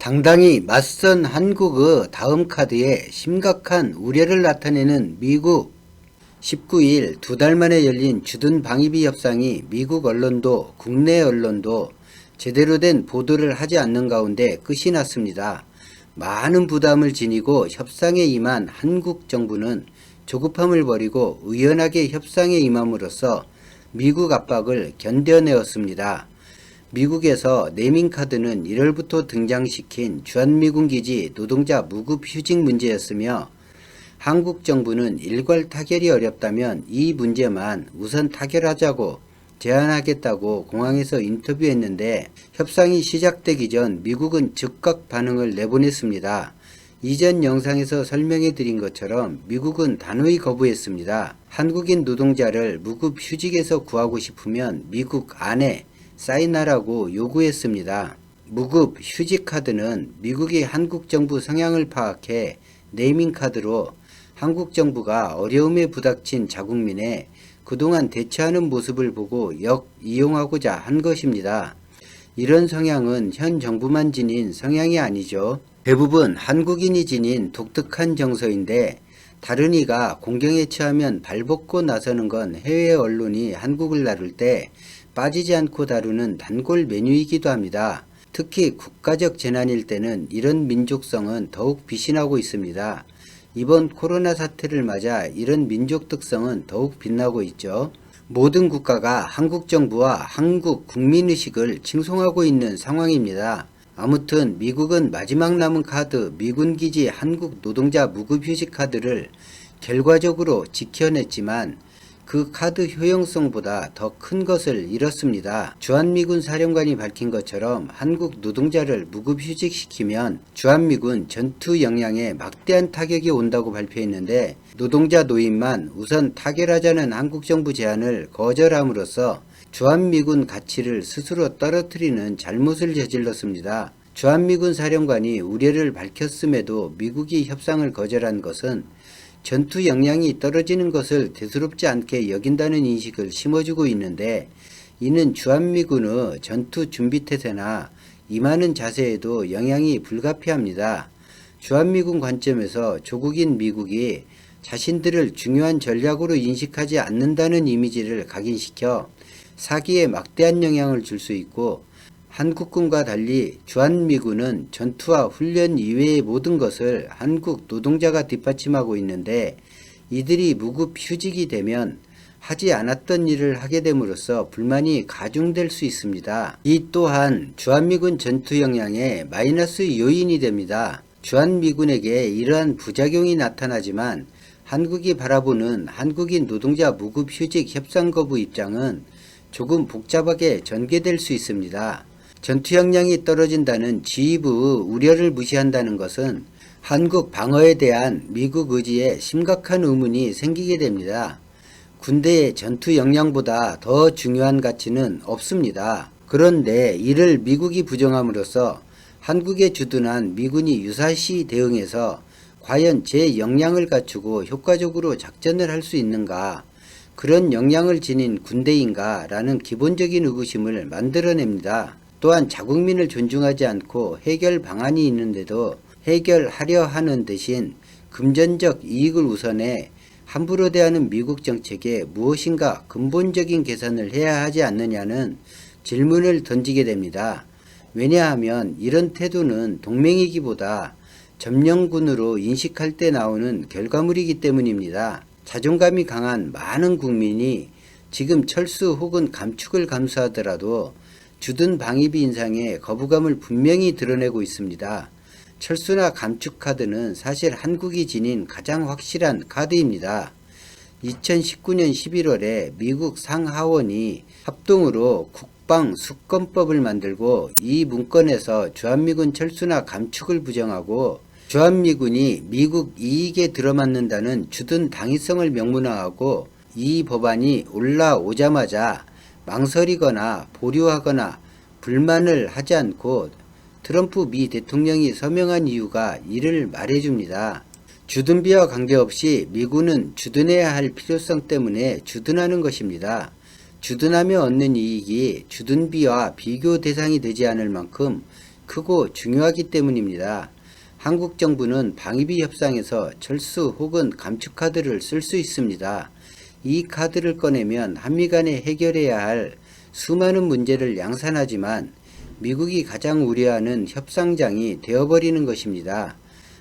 당당히 맞선 한국의 다음 카드에 심각한 우려를 나타내는 미국. 19일 2달 만에 열린 주둔 방위비 협상이 미국 언론도 국내 언론도 제대로 된 보도를 하지 않는 가운데 끝이 났습니다. 많은 부담을 지니고 협상에 임한 한국 정부는 조급함을 버리고 의연하게 협상에 임함으로써 미국 압박을 견뎌내었습니다. 미국에서 네밍카드는 1월부터 등장시킨 주한미군 기지 노동자 무급 휴직 문제였으며 한국 정부는 일괄 타결이 어렵다면 이 문제만 우선 타결하자고 제안하겠다고 공항에서 인터뷰했는데 협상이 시작되기 전 미국은 즉각 반응을 내보냈습니다. 이전 영상에서 설명해 드린 것처럼 미국은 단호히 거부했습니다. 한국인 노동자를 무급 휴직에서 구하고 싶으면 미국 안에 사인하라고 요구했습니다. 무급 휴직 카드는 미국이 한국 정부 성향을 파악해 네이밍 카드로 한국 정부가 어려움에 부닥친 자국민의 그동안 대처하는 모습을 보고 이용하고자 한 것입니다. 이런 성향은 현 정부만 지닌 성향이 아니죠. 대부분 한국인이 지닌 독특한 정서인데 다른 이가 공경에 처하면 발벗고 나서는 건 해외 언론이 한국을 다룰 때 빠지지 않고 다루는 단골 메뉴이기도 합니다. 특히 국가적 재난일 때는 이런 민족성은 더욱 비신하고 있습니다. 이번 코로나 사태를 맞아 이런 민족 특성은 더욱 빛나고 있죠. 모든 국가가 한국 정부와 한국 국민의식을 칭송하고 있는 상황입니다. 아무튼 미국은 마지막 남은 카드 미군기지 한국 노동자 무급휴직 카드를 결과적으로 지켜냈지만 그 카드 효용성보다 더 큰 것을 잃었습니다. 주한미군 사령관이 밝힌 것처럼 한국 노동자를 무급휴직시키면 주한미군 전투 역량에 막대한 타격이 온다고 발표했는데 노동자 노임만 우선 타결하자는 한국정부 제안을 거절함으로써 주한미군 가치를 스스로 떨어뜨리는 잘못을 저질렀습니다. 주한미군 사령관이 우려를 밝혔음에도 미국이 협상을 거절한 것은 전투 역량이 떨어지는 것을 대수롭지 않게 여긴다는 인식을 심어주고 있는데 이는 주한미군의 전투 준비태세나 임하는 자세에도 영향이 불가피합니다. 주한미군 관점에서 조국인 미국이 자신들을 중요한 전략으로 인식하지 않는다는 이미지를 각인시켜 사기에 막대한 영향을 줄 수 있고 한국군과 달리 주한미군은 전투와 훈련 이외의 모든 것을 한국 노동자가 뒷받침하고 있는데 이들이 무급 휴직이 되면 하지 않았던 일을 하게 됨으로써 불만이 가중될 수 있습니다. 이 또한 주한미군 전투 역량의 마이너스 요인이 됩니다. 주한미군에게 이러한 부작용이 나타나지만 한국이 바라보는 한국인 노동자 무급 휴직 협상 거부 입장은 조금 복잡하게 전개될 수 있습니다. 전투 역량이 떨어진다는 지휘부의 우려를 무시한다는 것은 한국 방어에 대한 미국 의지에 심각한 의문이 생기게 됩니다. 군대의 전투 역량보다 더 중요한 가치는 없습니다. 그런데 이를 미국이 부정함으로써 한국에 주둔한 미군이 유사시 대응해서 과연 제 역량을 갖추고 효과적으로 작전을 할 수 있는가, 그런 역량을 지닌 군대인가 라는 기본적인 의구심을 만들어냅니다. 또한 자국민을 존중하지 않고 해결 방안이 있는데도 해결하려 하는 대신 금전적 이익을 우선해 함부로 대하는 미국 정책에 무엇인가 근본적인 개선을 해야 하지 않느냐는 질문을 던지게 됩니다. 왜냐하면 이런 태도는 동맹이기보다 점령군으로 인식할 때 나오는 결과물이기 때문입니다. 자존감이 강한 많은 국민이 지금 철수 혹은 감축을 감수하더라도 주둔 방위비 인상에 거부감을 분명히 드러내고 있습니다. 철수나 감축 카드는 사실 한국이 지닌 가장 확실한 카드입니다. 2019년 11월에 미국 상하원이 합동으로 국방수권법을 만들고 이 문건에서 주한미군 철수나 감축을 부정하고 주한미군이 미국 이익에 들어맞는다는 주둔 당위성을 명문화하고 이 법안이 올라오자마자 망설이거나 보류하거나 불만을 하지 않고 트럼프 미 대통령이 서명한 이유가 이를 말해줍니다. 주둔비와 관계없이 미군은 주둔해야 할 필요성 때문에 주둔하는 것입니다. 주둔하며 얻는 이익이 주둔비와 비교 대상이 되지 않을 만큼 크고 중요하기 때문입니다. 한국 정부는 방위비 협상에서 철수 혹은 감축 카드를 쓸 수 있습니다. 이 카드를 꺼내면 한미 간에 해결해야 할 수많은 문제를 양산하지만 미국이 가장 우려하는 협상장이 되어버리는 것입니다.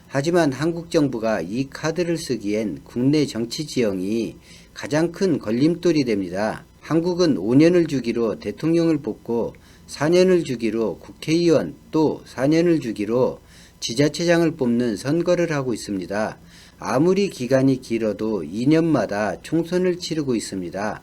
하지만 한국 정부가 이 카드를 쓰기엔 국내 정치 지형이 가장 큰 걸림돌이 됩니다. 한국은 5년을 주기로 대통령을 뽑고 4년을 주기로 국회의원 또 4년을 주기로 지자체장을 뽑는 선거를 하고 있습니다. 아무리 기간이 길어도 2년마다 총선을 치르고 있습니다.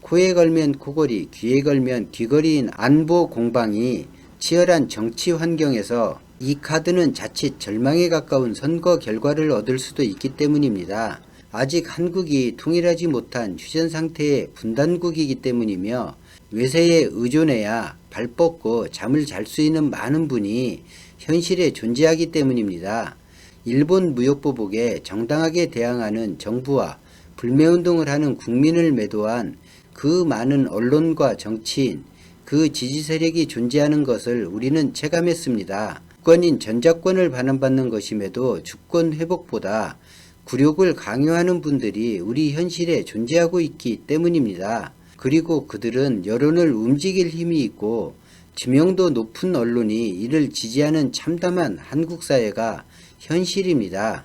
코에 걸면 코걸이, 귀에 걸면 귀걸이인 안보 공방이 치열한 정치 환경에서 이 카드는 자칫 절망에 가까운 선거 결과를 얻을 수도 있기 때문입니다. 아직 한국이 통일하지 못한 휴전 상태의 분단국이기 때문이며 외세에 의존해야 발 뻗고 잠을 잘 수 있는 많은 분이 현실에 존재하기 때문입니다. 일본 무역보복에 정당하게 대항하는 정부와 불매운동을 하는 국민을 매도한 그 많은 언론과 정치인, 그 지지 세력이 존재하는 것을 우리는 체감했습니다. 주권인 전작권을 반환받는 것임에도 주권 회복보다 굴욕을 강요하는 분들이 우리 현실에 존재하고 있기 때문입니다. 그리고 그들은 여론을 움직일 힘이 있고 지명도 높은 언론이 이를 지지하는 참담한 한국 사회가 현실입니다.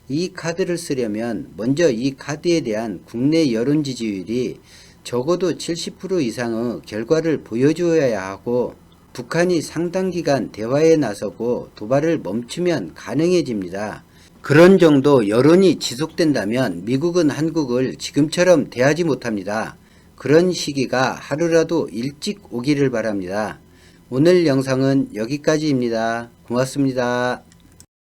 이 카드를 쓰려면 먼저 이 카드에 대한 국내 여론 지지율이 적어도 70% 이상의 결과를 보여주어야 하고 북한이 상당 기간 대화에 나서고 도발을 멈추면 가능해집니다. 그런 정도 여론이 지속된다면 미국은 한국을 지금처럼 대하지 못합니다. 그런 시기가 하루라도 일찍 오기를 바랍니다. 오늘 영상은 여기까지입니다. 고맙습니다.